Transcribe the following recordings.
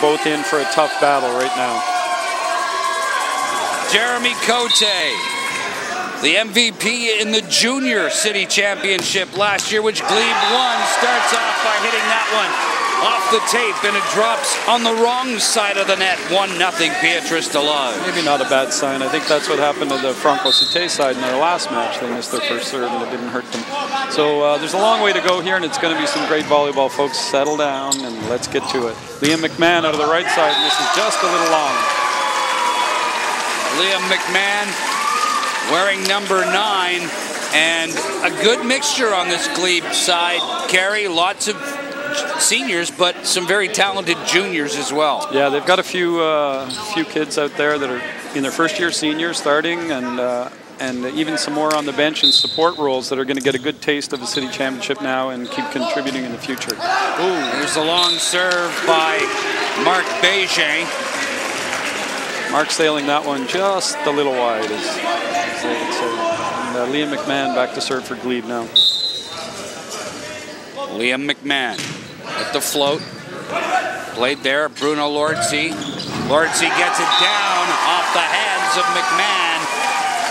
both in for a tough battle right now. Jeremy Cote, the MVP in the Junior City Championship last year, which Glebe won, starts off by hitting that one off the tape, and it drops on the wrong side of the net. 1-0 Beatrice Delage. Maybe not a bad sign. I think that's what happened to the Franco Cité side in their last match. They missed their first serve and it didn't hurt them. So there's a long way to go here, and it's going to be some great volleyball, folks. Settle down and let's get to it. Liam McMahon out of the right side, and this is just a little long. Liam McMahon wearing number 9, and a good mixture on this Glebe side. Carrie, lots of seniors, but some very talented juniors as well. Yeah, they've got a few kids out there that are in their first year seniors starting, and even some more on the bench in support roles that are going to get a good taste of the city championship now and keep contributing in the future. Ooh, here's the long serve by Marc Bégin. Mark sailing that one just a little wide, as they would say. And Liam McMahon back to serve for Glebe now. Liam McMahon with the float. Played there, Bruno Lordsey. Lordsey gets it down off the hands of McMahon.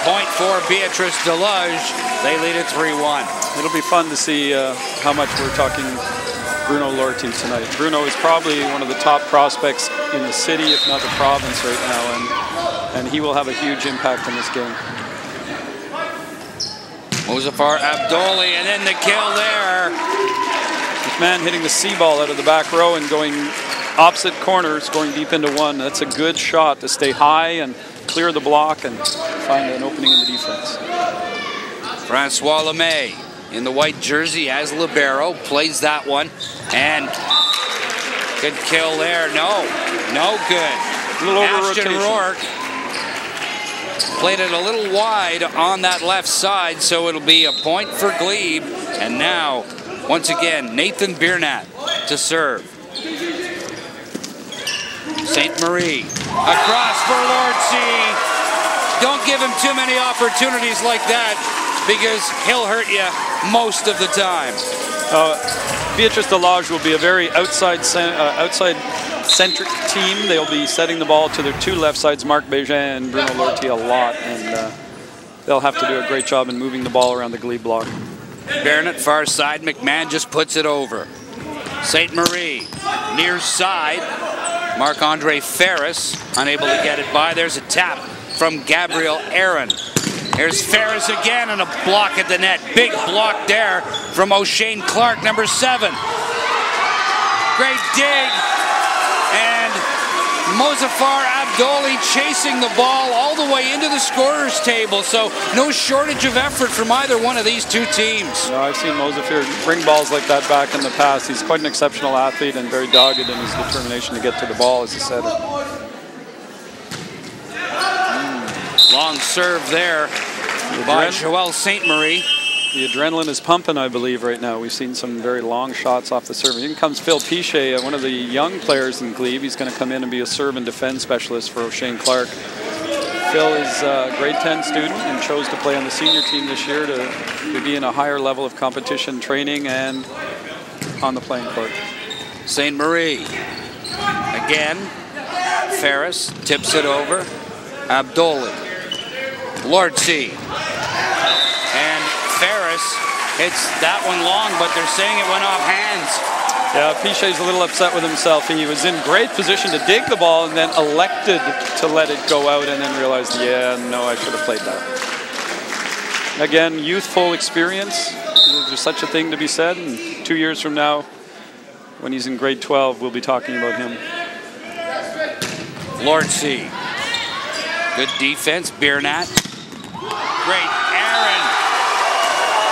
Point for Beatrice Delage. They lead it 3-1. It'll be fun to see how much we're talking Bruno Lordsey tonight. Bruno is probably one of the top prospects in the city, if not the province right now, and he will have a huge impact in this game. Mozafar Abdoli, and then the kill there. McMahon hitting the C ball out of the back row and going opposite corners, going deep into one. That's a good shot to stay high and clear the block and find an opening in the defense. Francois Lemay in the white jersey as libero, plays that one, and good kill there. No good. A little over Ashton rotation. Rourke played it a little wide on that left side, so it'll be a point for Glebe. And now, once again, Nathan Biernat to serve. St. Marie across for Lordsey. Don't give him too many opportunities like that, because he'll hurt you most of the time. Beatrice Delage will be a very outside-centric team. They'll be setting the ball to their two left sides, Marc Bégin and Bruno Lordsey, a lot, and they'll have to do a great job in moving the ball around the Glebe block. Biernat far side, McMahon just puts it over. St. Marie near side, Marc-Andre Ferris unable to get it by. There's a tap from Gabriel Aaron. Here's Ferris again, and a block at the net. Big block there from O'Shane Clark, number 7. Great dig. And Mozafar Abdoli chasing the ball all the way into the scorer's table. So no shortage of effort from either one of these two teams. I've seen Mozafar bring balls like that back in the past. He's quite an exceptional athlete and very dogged in his determination to get to the ball as a setter. Long serve there by Joël St. Marie. The adrenaline is pumping, I believe, right now. We've seen some very long shots off the serve. In comes Phil Pichet, one of the young players in Glebe. He's going to come in and be a serve and defend specialist for O'Shane Clark. Phil is a grade 10 student and chose to play on the senior team this year to be in a higher level of competition training and on the playing court. St. Marie. Again, Ferris tips it over. Abdoli. Lordsey. And Ferris hits that one long, but they're saying it went off hands. Yeah, Pichet's a little upset with himself. He was in great position to dig the ball and then elected to let it go out and then realized, yeah, no, I should have played that. Again, youthful experience. There's such a thing to be said. And 2 years from now, when he's in grade 12, we'll be talking about him. Lordsey. Good defense, Biernat. Great Aaron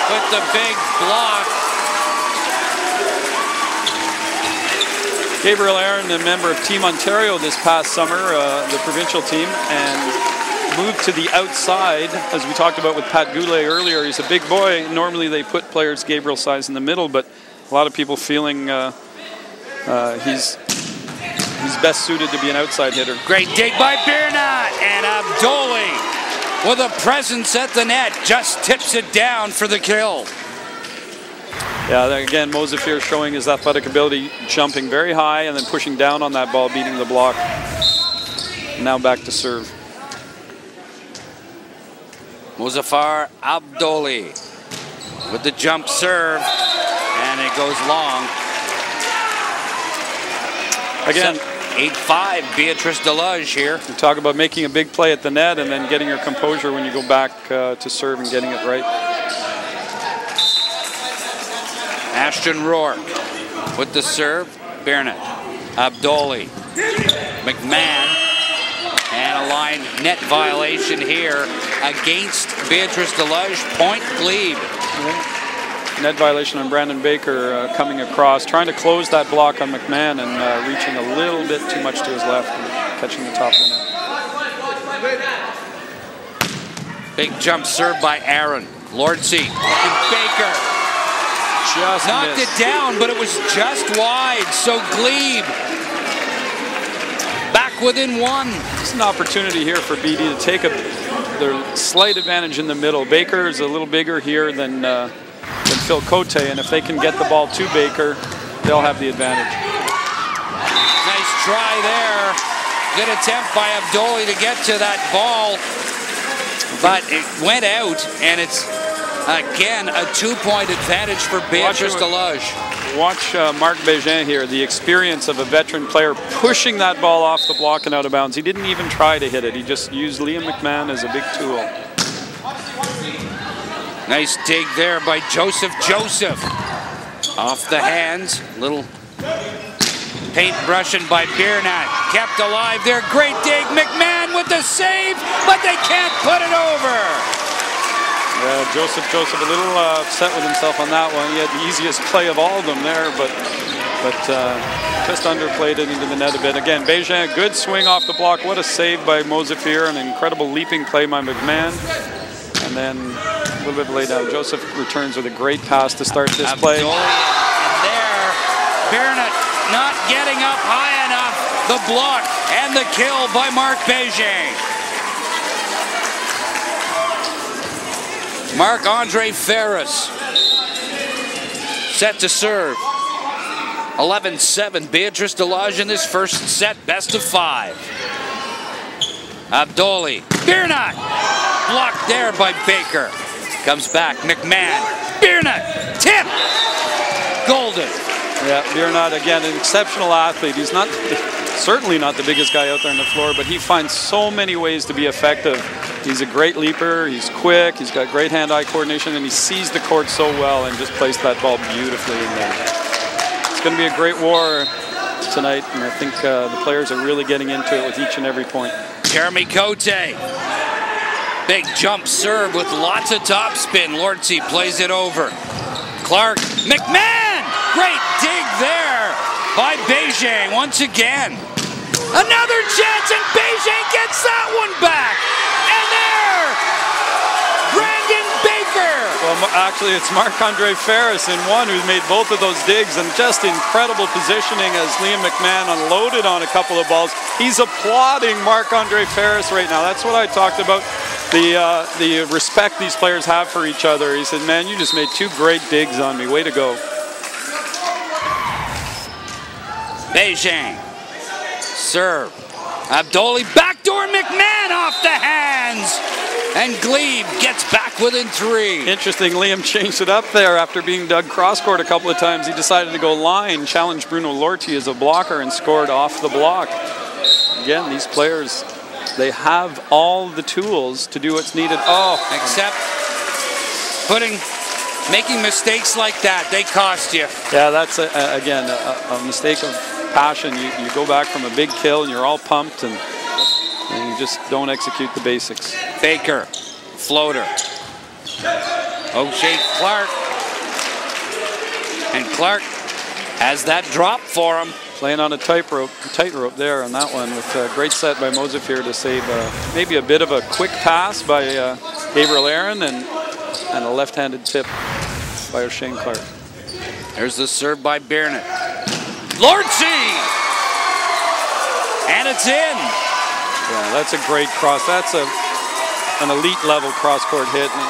with the big block. Gabriel Aaron, a member of Team Ontario this past summer, the provincial team, and moved to the outside, as we talked about with Pat Goulet earlier. He's a big boy. Normally they put players Gabriel size in the middle, but a lot of people feeling he's best suited to be an outside hitter. Great dig by Biernat, and Abdoli with a presence at the net just tips it down for the kill. Yeah, again, Mosafir showing his athletic ability, jumping very high and then pushing down on that ball, beating the block. Now back to serve. Muzaffar Abdoli with the jump serve, and it goes long. Again, 8-5, Beatrice Delage here. You talk about making a big play at the net and then getting your composure when you go back to serve and getting it right. Ashton Rourke with the serve. Bernat, Abdoli, McMahon, and a line net violation here against Beatrice Delage. Point Glebe. Net violation on Brandon Baker coming across, trying to close that block on McMahon and reaching a little bit too much to his left and catching the top of the net. Big jump serve by Aaron. Lordsey and Baker. Just knocked missed it down, but it was just wide. So Glebe back within one. It's an opportunity here for BD to take their slight advantage in the middle. Baker is a little bigger here than Phil Cote, and if they can get the ball to Baker, they'll have the advantage. Nice try there. Good attempt by Abdoli to get to that ball, but it went out, and it's again a 2-point advantage for Beatrice Delage. Watch Marc Bégin here, the experience of a veteran player pushing that ball off the block and out of bounds. He didn't even try to hit it. He just used Liam McMahon as a big tool. Nice dig there by Joseph. Off the hands. Little paint brushing by Bernat. Kept alive there. Great dig. McMahon with the save, but they can't put it over. Yeah, Joseph a little upset with himself on that one. He had the easiest play of all of them there, but just underplayed it into the net a bit. Again, Bégin, good swing off the block. What a save by Mosafir. An incredible leaping play by McMahon. And then a little bit of lay down. Joseph returns with a great pass to start this play. And there, Bernat not getting up high enough. The block and the kill by Marc Bégin. Marc-Andre Ferris set to serve. 11-7, Beatrice Delage in this first set, best of 5. Abdoli, Bernat, blocked there by Baker. Comes back, McMahon, Bernat, tip, golden. Yeah, Bernat, again, an exceptional athlete. He's not, certainly not the biggest guy out there on the floor, but he finds so many ways to be effective. He's a great leaper, he's quick, he's got great hand-eye coordination, and he sees the court so well and just placed that ball beautifully in there. It's going to be a great war tonight, and I think the players are really getting into it with each and every point. Jeremy Cote, big jump serve with lots of topspin. Lordsey plays it over. Clark, McMahon, great dig there by Bégin once again. Another chance, and Bégin gets that one back. And there, Brandon Baker. Well, actually, it's Marc-Andre Ferris in one who's made both of those digs, and just incredible positioning as Liam McMahon unloaded on a couple of balls. He's applauding Marc-Andre Ferris right now. That's what I talked about, the respect these players have for each other. He said, man, you just made 2 great digs on me. Way to go. Bégin, serve. Abdoli, backdoor McMahon off the hands. And Glebe gets back within 3. Interesting, Liam changed it up there after being dug cross-court a couple of times. He decided to go line, challenged Bruno Lortie as a blocker, and scored off the block. Again, these players, they have all the tools to do what's needed. Oh, except making mistakes like that, they cost you. Yeah, that's, again, a mistake of passion. You go back from a big kill and you're all pumped, and you just don't execute the basics. Baker, floater. O'Shea Clark. And Clark has that drop for him. Playing on a tightrope there on that one, with a great set by Mosafir to save maybe a bit of a quick pass by Gabriel Aaron and a left-handed tip by O'Shea Clark. There's the serve by Bernat. Lordsey! And it's in. Yeah, that's a great cross. That's an elite level cross-court hit. And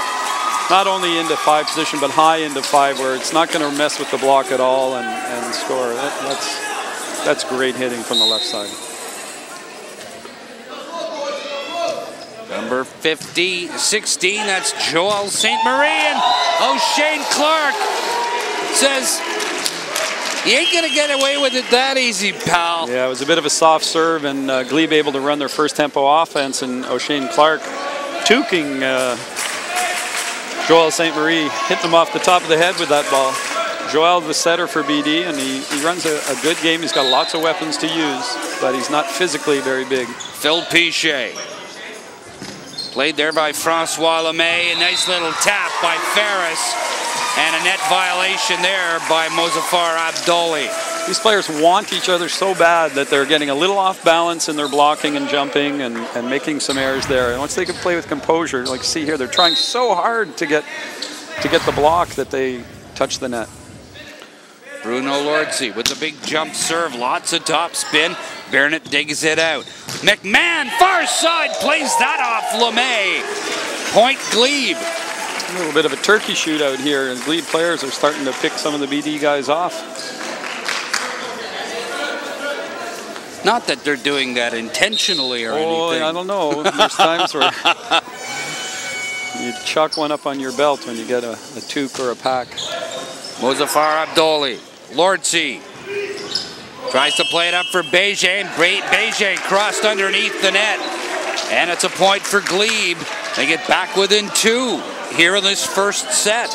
not only into 5 position, but high into 5, where it's not going to mess with the block at all and score. That's great hitting from the left side. Number 16, that's Joel St. Marie, and O'Shane Clark says, "You ain't gonna get away with it that easy, pal." Yeah, it was a bit of a soft serve, and Glebe able to run their first tempo offense, and O'Shane Clark tuking Joel St. Marie, hitting him off the top of the head with that ball. Joel, the setter for BD, and he runs a good game. He's got lots of weapons to use, but he's not physically very big. Phil Pichet. Played there by Francois Lemay. A nice little tap by Ferris. And a net violation there by Mozaffar Abdoli. These players want each other so bad that they're getting a little off balance in their blocking and jumping and making some errors there. And once they can play with composure, like see here, they're trying so hard to get the block that they touch the net. Bruno Lordsey with the big jump serve, lots of top spin. Barnett digs it out. McMahon, far side, plays that off LeMay. Point Glebe. A little bit of a turkey shootout here, and Glebe players are starting to pick some of the BD guys off. Not that they're doing that intentionally or anything. I don't know. There's times where you chuck one up on your belt when you get a toque or a pack. Mozaffar Abdoli. Lordsey tries to play it up for Beijing, and Beijing crossed underneath the net. And it's a point for Glebe. They get back within 2 here in this first set.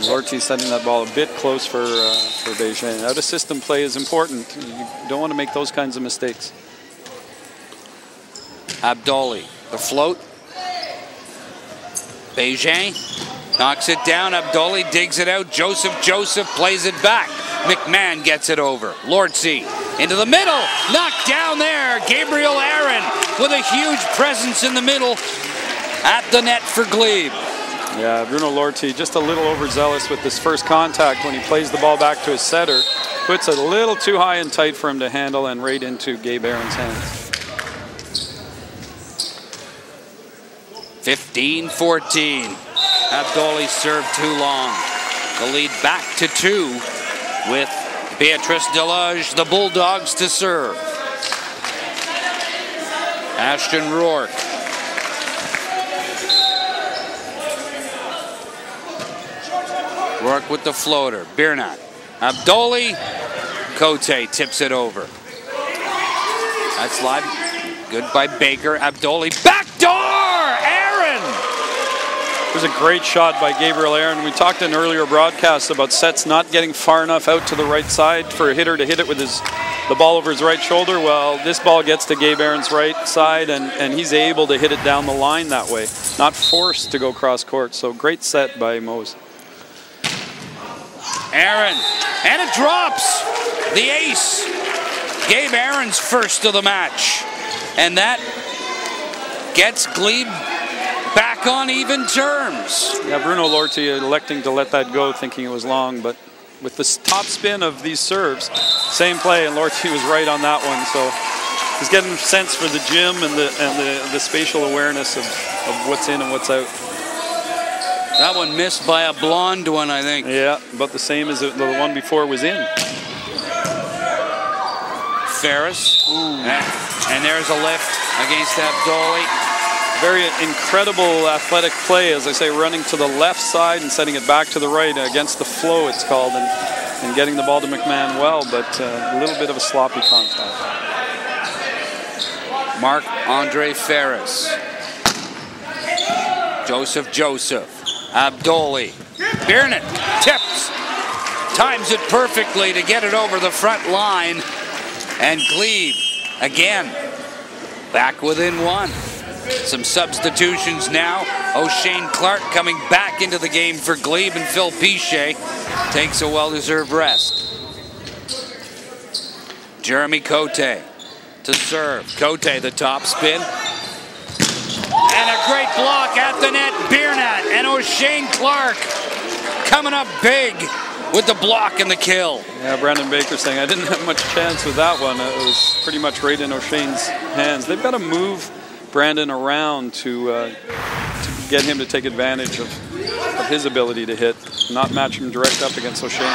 Lordsey setting that ball a bit close for Beijing. Out of system play is important. You don't want to make those kinds of mistakes. Abdoli, the float. Beijing knocks it down. Abdoli digs it out. Joseph plays it back. McMahon gets it over. Lordsey into the middle. Knocked down there. Gabriel Aaron with a huge presence in the middle at the net for Glebe. Yeah, Bruno Lordsey just a little overzealous with this first contact when he plays the ball back to his setter. Puts it a little too high and tight for him to handle and right into Gabe Aaron's hands. 15-14. Abdoli served too long. The lead back to 2 with Beatrice Delage, the Bulldogs, to serve. Ashton Rourke. Rourke with the floater. Biernat. Abdoli. Cote tips it over. That's live. Good by Baker. Abdoli. Backdoor! Aaron! It was a great shot by Gabriel Aaron. We talked in earlier broadcasts about sets not getting far enough out to the right side for a hitter to hit it with the ball over his right shoulder. Well, this ball gets to Gabe Aaron's right side, and he's able to hit it down the line that way, not forced to go cross court. So great set by Mose. Aaron, and it drops. The ace. Gabe Aaron's first of the match. And that gets Glebe back on even terms. Yeah, Bruno Lordsey electing to let that go, thinking it was long, but with the top spin of these serves, same play, and Lordsey was right on that one. So he's getting a sense for the gym and the spatial awareness of what's in and what's out. That one missed by a blonde one, I think. Yeah, about the same as the one before was in. Ferris. And there's a lift against Abdoli. Very incredible athletic play, as I say, running to the left side and setting it back to the right against the flow, it's called, and getting the ball to McMahon well, but a little bit of a sloppy contact. Marc-Andre Ferris. Joseph. Abdoli. Biernat tips. Times it perfectly to get it over the front line. And Glebe, again, back within 1. Some substitutions now. O'Shane Clark coming back into the game for Glebe, and Phil Pichet takes a well-deserved rest. Jeremy Cote to serve. Cote, the top spin. And a great block at the net. Biernat and O'Shane Clark coming up big with the block and the kill. Yeah, Brandon Baker saying, I didn't have much chance with that one. It was pretty much right in O'Shane's hands. They've got to move Brandon around to get him to take advantage of his ability to hit, not match him direct up against O'Shane.